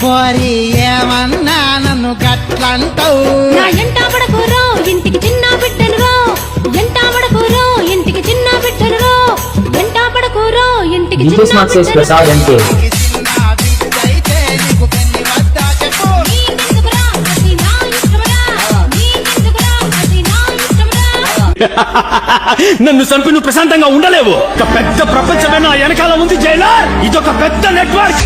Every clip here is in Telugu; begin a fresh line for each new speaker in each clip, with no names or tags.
పోరి ఏమన్నా నన్ను గట్లంటావు.
నా ఎంట పడకూరో ఇంటికి చిన్న బిడ్డనురో, ఎంట పడకూరో ఇంటికి చిన్న బిడ్డనురో, ఎంట పడకూరో ఇంటికి చిన్న బిడ్డనురో.
ప్రసాద్ అంటే
చిన్న బిడ్డ అయితే నీకు పెళ్లి వద్దా చెప్పు.
నీకెందుకురా అది నా ఇష్టమురా, నీకెందుకురా అది నా ఇష్టమురా.
నన్ను చంపి నువ్వు ప్రశాంతంగా ఉండలేవు. ఒక పెద్ద ప్రపంచమే నా వెనకాల ఉంది జైలర్. ఇదొక పెద్ద నెట్వర్క్.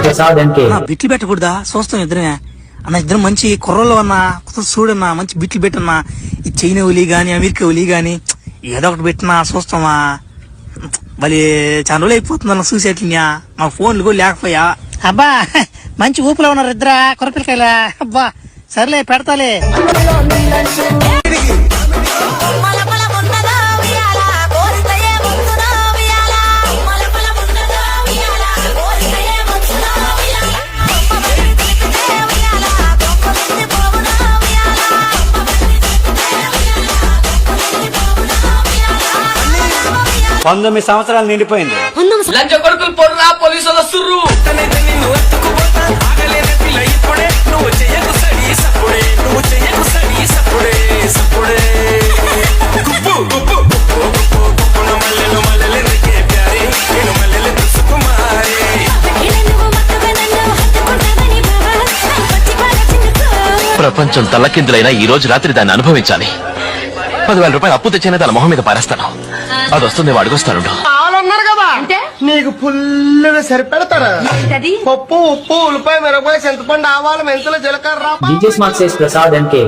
ప్రసాద్ అంటే
బిట్లు పెట్టకూడదా? చూస్తాం ఇద్దరే అన్న, ఇద్దరు మంచి కుర్రలు అన్నా, చూడన్నా మంచి బిట్లు పెట్టన్నా. ఈ చైనా ఒలి గాని అమెరికా ఒలి గాని ఏదో ఒకటి పెట్టినా చూస్తామా. మళ్ళీ చాలా రోజులు అయిపోతుందన్న చూసేట్లున్నా, మా ఫోన్లు కూడా లేకపోయా. అబ్బా మంచి ఊపులో ఉన్నారు ఇద్దరా కుర్రపిల్లకాయలా. అబ్బా సర్లే పెడతాలే.
పంతొమ్మిది సంవత్సరాలు నిండిపోయింది.
లంచ కొడుకులు పొర్రా పోలీసులు వస్తుర్రు. ప్రపంచం తల్లకిందులైనా ఈ రోజు రాత్రి దాన్ని అనుభవించాలి. 10,000 రూపాయలు అప్పు తెచ్చినా తన మొహం మీద పారేస్తాను. అది వస్తుంది, అడుగుస్తాను.
వాళ్ళన్నారు కదా నీకు ఫుల్గా సరిపెడతారా. పప్పు ఉప్పు ఉల్లిపాయ మిరపకాయ చింతపండు ఆవాలు మెంతులు జీలకర్ర.
ప్రసాద్ అంటే